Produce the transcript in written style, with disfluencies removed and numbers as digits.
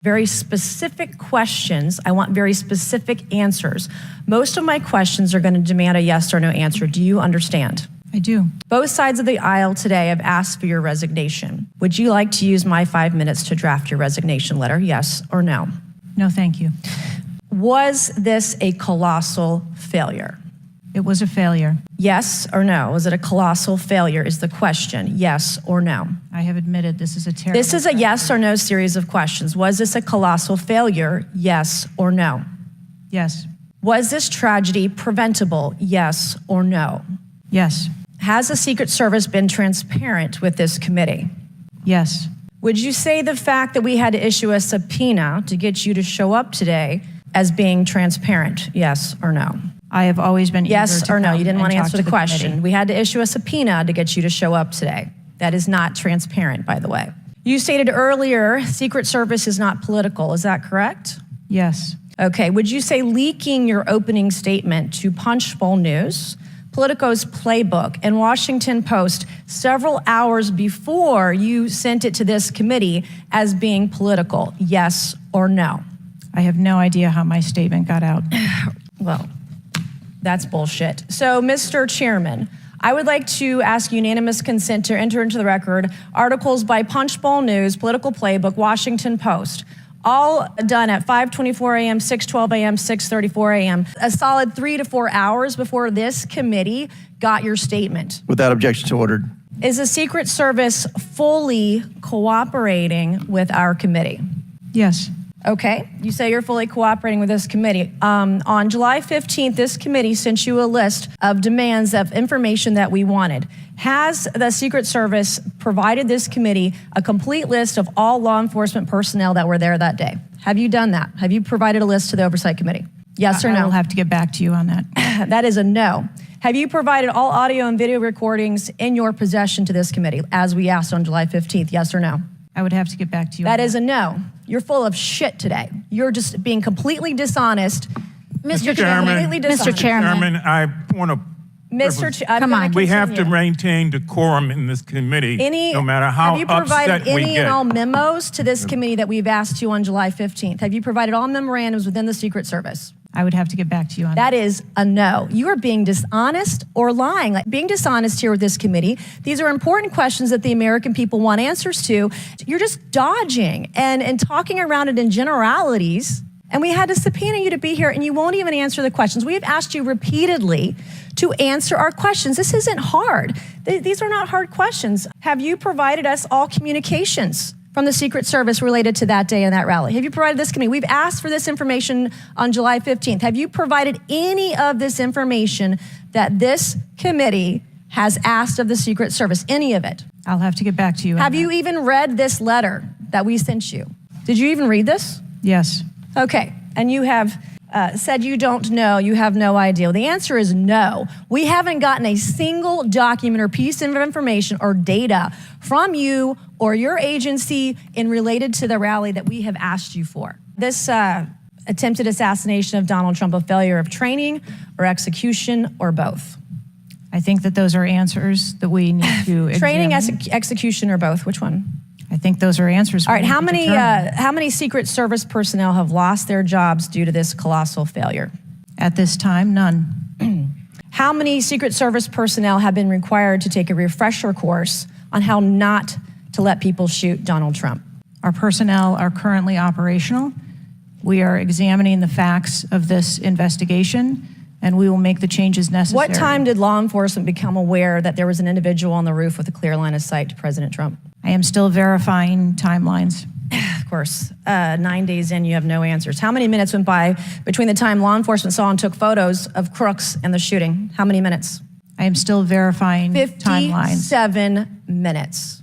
Very specific questions. I want very specific answers. Most of my questions are going to demand a yes or no answer. Do you understand? I do. Both sides of the aisle today have asked for your resignation. Would you like to use my 5 minutes to draft your resignation letter, yes or no? No, thank you. Was this a colossal failure? It was a failure. Yes or no? Was it a colossal failure is the question, yes or no? I have admitted this is a terrible... This is a yes or no series of questions. Was this a colossal failure, yes or no? Yes. Was this tragedy preventable, yes or no? Yes. Has the Secret Service been transparent with this committee? Yes. Would you say the fact that we had to issue a subpoena to get you to show up today as being transparent, yes or no? I have always been eager yes to or no? come You didn't and want to talk answer to the question. committee. We had to issue a subpoena to get you to show up today. That is not transparent, by the way. You stated earlier, Secret Service is not political. Is that correct? Yes. Okay. Would you say leaking your opening statement to Punchbowl News, Politico's Playbook, and Washington Post several hours before you sent it to this committee as being political, yes or no? I have no idea how my statement got out. Well, that's bullshit. So, Mr. Chairman, I would like to ask unanimous consent to enter into the record articles by Punchbowl News, Political Playbook, Washington Post, all done at 5:24 a.m., 6:12 a.m., 6:34 a.m., a solid 3 to 4 hours before this committee got your statement. Without objection, so ordered. Is the Secret Service fully cooperating with our committee? Yes. Okay, you say you're fully cooperating with this committee. On July 15th, this committee sent you a list of demands of information that we wanted. Has the Secret Service provided this committee a complete list of all law enforcement personnel that were there that day? Have you done that? Have you provided a list to the Oversight Committee? Yes or no? I will have to get back to you on that. That is a no. Have you provided all audio and video recordings in your possession to this committee, as we asked on July 15th, yes or no? I would have to get back to you. That is a no. You're full of shit today. You're just being completely dishonest. Mr. Chairman, Mr. Chairman, I want to. Come on. We have to maintain decorum in this committee, no matter how upset we get. Have you provided any and all memos to this committee that we've asked you on July 15th? Have you provided all memorandums within the Secret Service? I would have to get back to you on that. That is a no. You are being dishonest or lying. Like being dishonest here with this committee. These are important questions that the American people want answers to. You're just dodging and talking around it in generalities. And we had to subpoena you to be here, and you won't even answer the questions. We have asked you repeatedly to answer our questions. This isn't hard. These are not hard questions. Have you provided us all communications from the Secret Service related to that day and that rally? Have you provided this committee? We've asked for this information on July 15th. Have you provided any of this information that this committee has asked of the Secret Service? Any of it? I'll have to get back to you. Have you even read this letter that we sent you? Did you even read this? Yes. Okay, and you have said you don't know, you have no idea. Well, the answer is no. We haven't gotten a single document or piece of information or data from you or your agency in related to the rally that we have asked you for. This attempted assassination of Donald Trump, a failure of training or execution or both? I think that those are answers that we need to examine. Training, execution or both, which one? I think those are answers. All right, how many Secret Service personnel have lost their jobs due to this colossal failure? At this time, none. How many Secret Service personnel have been required to take a refresher course on how not to let people shoot Donald Trump? Our personnel are currently operational. We are examining the facts of this investigation, and we will make the changes necessary. What time did law enforcement become aware that there was an individual on the roof with a clear line of sight to President Trump? I am still verifying timelines. Of course, 9 days in, you have no answers. How many minutes went by between the time law enforcement saw and took photos of crooks and the shooting? How many minutes? I am still verifying timelines. 57 minutes.